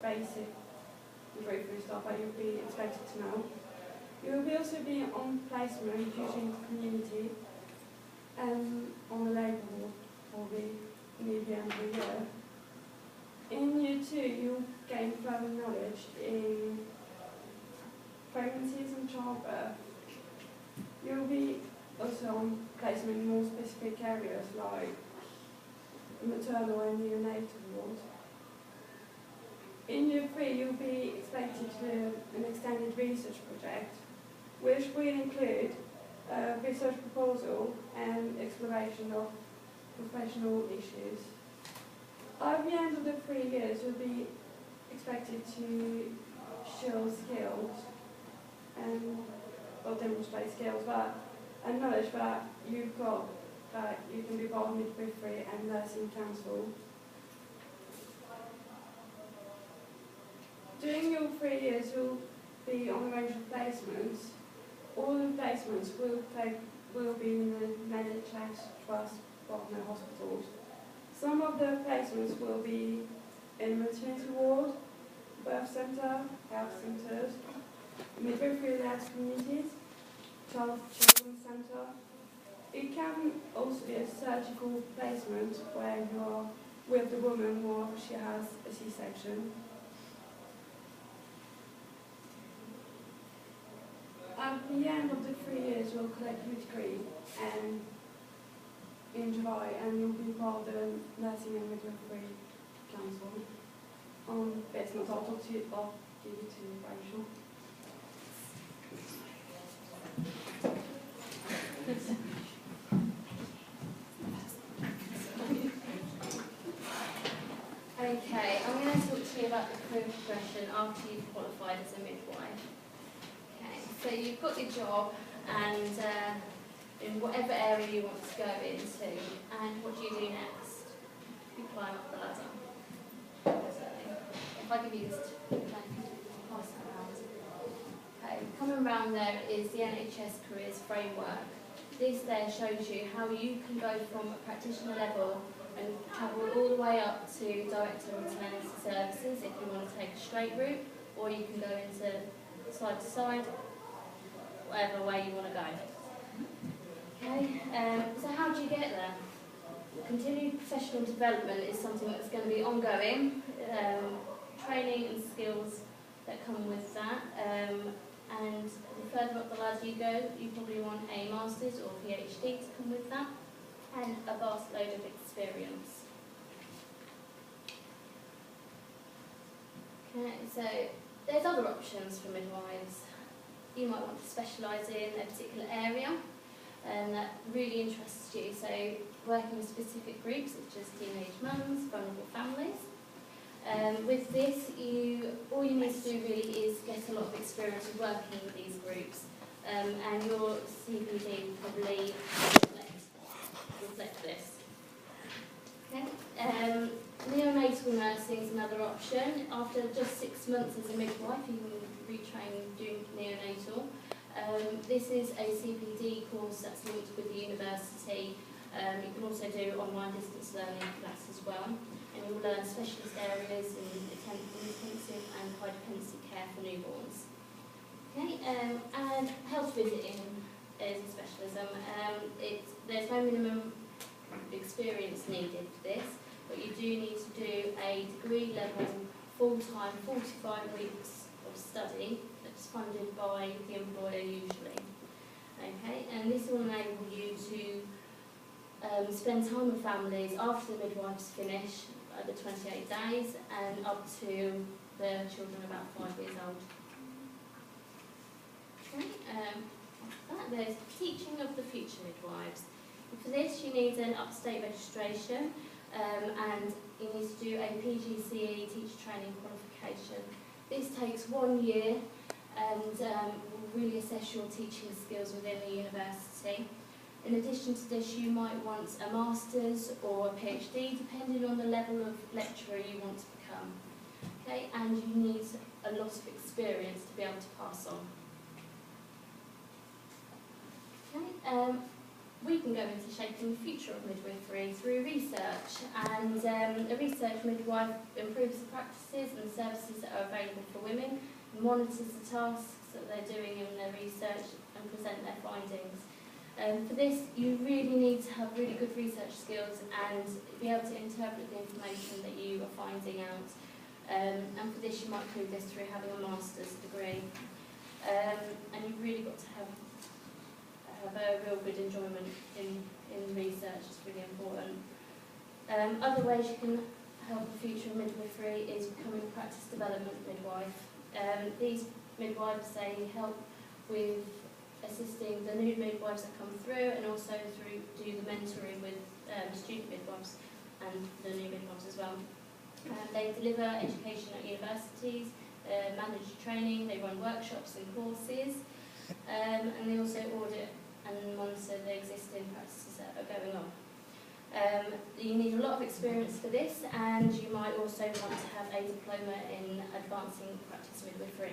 basic midwifery stuff that you'll be expected to know. You will also be on placement, usually in the community, on the labour ward probably near the end of the year. In year 2, you'll gain further knowledge in pregnancies and childbirth. You'll be also on placement in more specific areas like maternal and neonatal ward. In year 3, you'll be expected to do an extended research project, which will include a research proposal and exploration of professional issues. At the end of the 3 years, you'll be expected to show skills or demonstrate skills and knowledge that you've got, that you can be involved in midwifery and nursing council. During your 3 years, you'll be on a range of placements. All the placements will be in the NHS Trust partner hospitals. Some of the placements will be in maternity ward, birth centre, health centres, midwifery-led communities, children's centre. It can also be a surgical placement where you are with the woman while she has a C-section. At the end of the 3 years, you'll collect your degree in July, and you'll be part of the Nursing and Midwifery Council. Business, I'll talk to you, I'll give you to Rachel. Okay, I'm going to talk to you about the career progression after you've qualified as a midwife. Okay, so you've got your job and in whatever area you want to go into, and what do you do next? You climb up the ladder. If I give you this, pass that around. Okay, coming round there is the NHS Careers Framework. This there shows you how you can go from a practitioner level and travel all the way up to Director of Maternity Services if you want to take a straight route, or you can go into side to side, whatever way you want to go. Okay, so how do you get there? Continued professional development is something that's going to be ongoing, training and skills that come with that, and the further up the ladder you go, you probably want a Master's or PhD to come with that, and a vast load of experience. Okay, so there's other options for midwives. You might want to specialise in a particular area that really interests you, so working with specific groups such as teenage mums, vulnerable families. With this, all you need to do really is get a lot of experience with working with these groups, and your CPD probably reflect this. Okay. Neonatal nursing is another option. After just 6 months as a midwife, you can retrain doing neonatal. This is a CPD course that's linked with the university. You can also do online distance learning for that as well. And you'll learn specialist areas in intensive and high dependency care for newborns. Okay, and health visiting is a specialism. There's no minimum experience needed for this, but you do need to do a degree level full-time 45 weeks of study that's funded by the employer usually. Okay, and this will enable you to spend time with families after the midwives finish over 28 days and up to the children about 5 years old. Okay, after that there's teaching of the future midwives. And for this you need an up-to-date registration and you need to do a PGCE teacher training qualification. This takes 1 year and will really assess your teaching skills within the university. In addition to this, you might want a Master's or a PhD, depending on the level of lecturer you want to become. Okay, and you need a lot of experience to be able to pass on. Okay, we can go into shaping the future of midwifery through research, and a research midwife improves the practices and services that are available for women, monitors the tasks that they're doing in their research and present their findings. For this, you really need to have really good research skills and be able to interpret the information that you are finding out. And for this, you might prove this through having a master's degree. And you've really got to have a real good enjoyment in research. It's really important. Other ways you can help the future of midwifery is becoming a practice development midwife. These midwives, they help with assisting the new midwives that come through, and also do the mentoring with student midwives and the new midwives as well. They deliver education at universities, manage training, they run workshops and courses, and they also audit and monitor the existing practices that are going on. You need a lot of experience for this, and you might also want to have a diploma in advancing practice midwifery.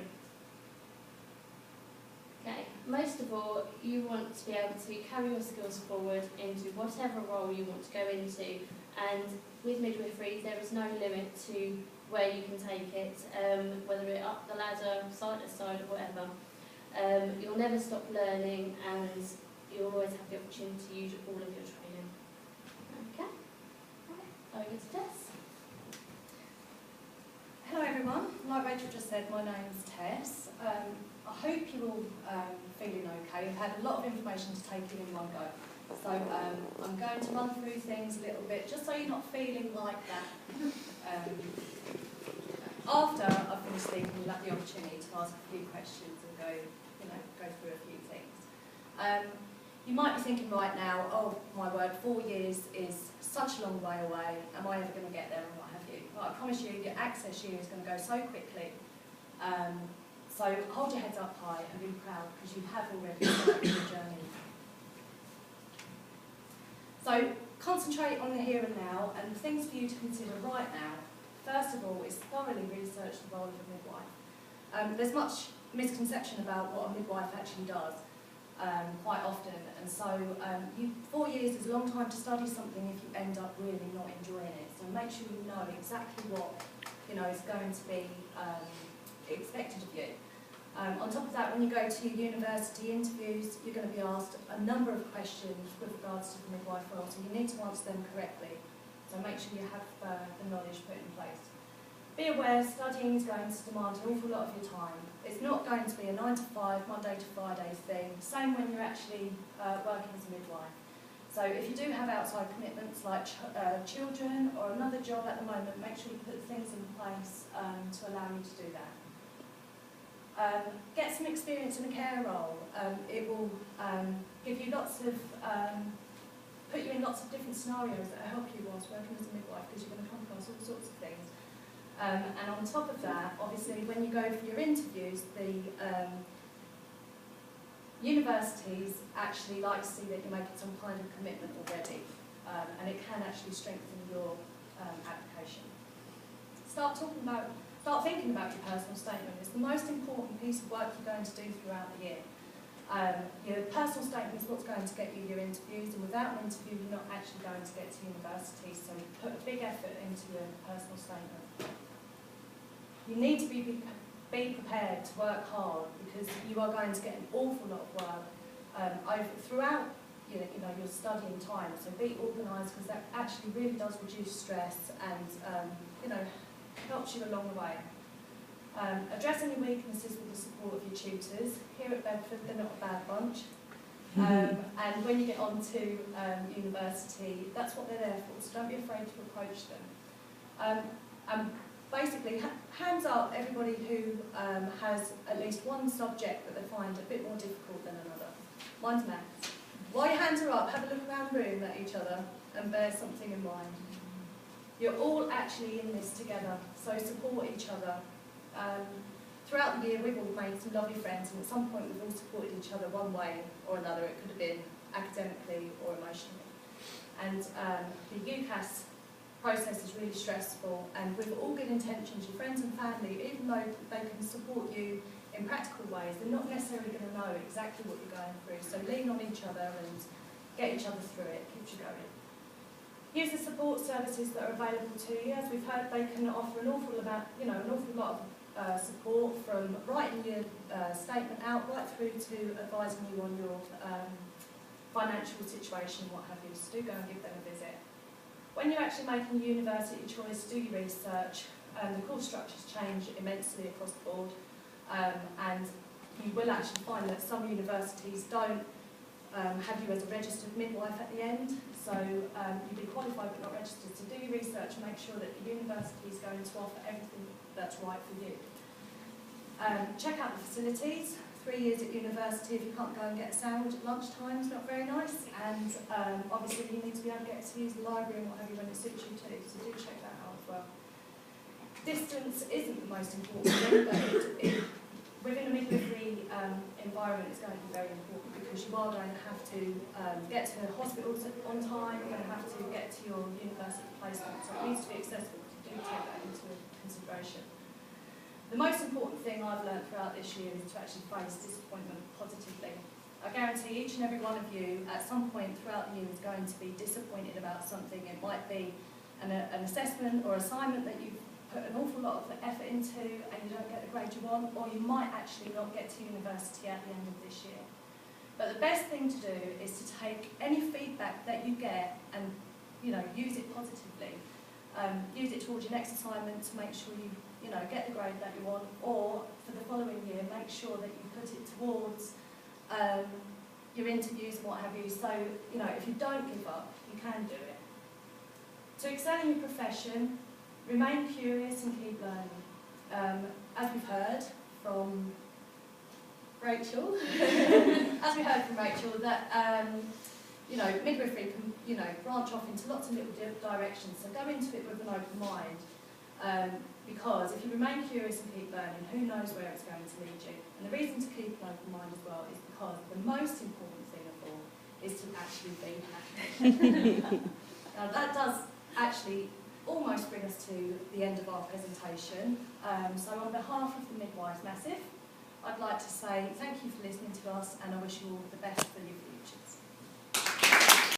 Okay, most of all, you want to be able to carry your skills forward into whatever role you want to go into, and with midwifery there is no limit to where you can take it, whether it's up the ladder, side to side or whatever. You'll never stop learning, and you'll always have the opportunity to use all of your training. Okay, over to Tess. Hello everyone, like Rachel just said, my name's Tess. I hope you're all feeling okay. I've had a lot of information to take in one go. So I'm going to run through things a little bit, just so you're not feeling like that. After I've finished speaking, you'll have the opportunity to ask a few questions and go through a few things. You might be thinking right now, oh my word, 4 years is such a long way away, am I ever going to get there and what have you? Well, I promise you, your access year is going to go so quickly. So hold your heads up high and be proud, because you have already started your journey. So concentrate on the here and now, and the things for you to consider right now. First of all, is thoroughly research the role of a midwife. There's much misconception about what a midwife actually does. Quite often, and so 4 years is a long time to study something if you end up really not enjoying it. So make sure you know exactly what is going to be expected of you. On top of that, when you go to university interviews, you're going to be asked a number of questions with regards to the midwife role, so you need to answer them correctly. So make sure you have the knowledge put in place. Be aware, studying is going to demand an awful lot of your time. It's not going to be a 9 to 5, Monday to Friday thing. Same when you're actually working as a midwife. So if you do have outside commitments like children or another job at the moment, make sure you put things in place to allow you to do that. Get some experience in a care role. It will give you lots of, put you in lots of different scenarios that will help you whilst working as a midwife, because you're going to come across all sorts of things. And on top of that, obviously, when you go for your interviews, the universities actually like to see that you're making some kind of commitment already, and it can actually strengthen your application. Start thinking about your personal statement. It's the most important piece of work you're going to do throughout the year. Your personal statement is what's going to get you your interviews, and without an interview, you're not actually going to get to university. So put a big effort into your personal statement. You need to be prepared to work hard, because you are going to get an awful lot of work throughout your studying time. So be organised, because that actually really does reduce stress and helps you along the way. Address any weaknesses with the support of your tutors. Here at Bedford, they're not a bad bunch. And when you get on to university, that's what they're there for, so don't be afraid to approach them. Basically, hands up everybody who has at least one subject that they find a bit more difficult than another. Mine's maths. While your hands are up, have a look around the room at each other and bear something in mind. You're all actually in this together, so support each other. Throughout the year, we've all made some lovely friends, and at some point we've all supported each other one way or another. It could have been academically or emotionally. And the UCAS process is really stressful, and with all good intentions, your friends and family, even though they can support you in practical ways, they're not necessarily going to know exactly what you're going through. So lean on each other and get each other through it, keeps you going. Use the support services that are available to you. As we've heard, they can offer an awful lot of support, from writing your statement out right through to advising you on your financial situation, what have you. So do go and give them a visit. When you're actually making a university choice, do your research. The course structures change immensely across the board, and you will actually find that some universities don't have you as a registered midwife at the end, so you'll be qualified but not registered. So do your research and make sure that the university is going to offer everything that's right for you. Check out the facilities. 3 years at university, if you can't go and get a sandwich at lunchtime, it's not very nice, and obviously you need to be able to get to use the library and what have you when it suits you too, so do check that out as well. Distance isn't the most important thing, but within a midwifery environment, it's going to be very important, because you are going to have to get to hospitals on time, you're going to have to get to your university placement, so it needs to be accessible. To do take that into consideration. The most important thing I've learned throughout this year is to actually face disappointment positively. I guarantee each and every one of you at some point throughout the year is going to be disappointed about something. It might be an assessment or assignment that you've put an awful lot of effort into and you don't get the grade you want, or you might actually not get to university at the end of this year. But the best thing to do is to take any feedback that you get and use it positively. Use it towards your next assignment to make sure you get the grade that you want, or for the following year, make sure that you put it towards your interviews and what have you. So, if you don't give up, you can do it. To excel in your profession, remain curious and keep learning. As we've heard from Rachel, that midwifery can branch off into lots of little directions. So go into it with an open mind, because if you remain curious and keep learning, who knows where it's going to lead you. And the reason to keep an open mind as well is because the most important thing of all is to actually be happy. Now that does actually almost bring us to the end of our presentation. So on behalf of the Midwives Massive, I'd like to say thank you for listening to us, and I wish you all the best for your futures.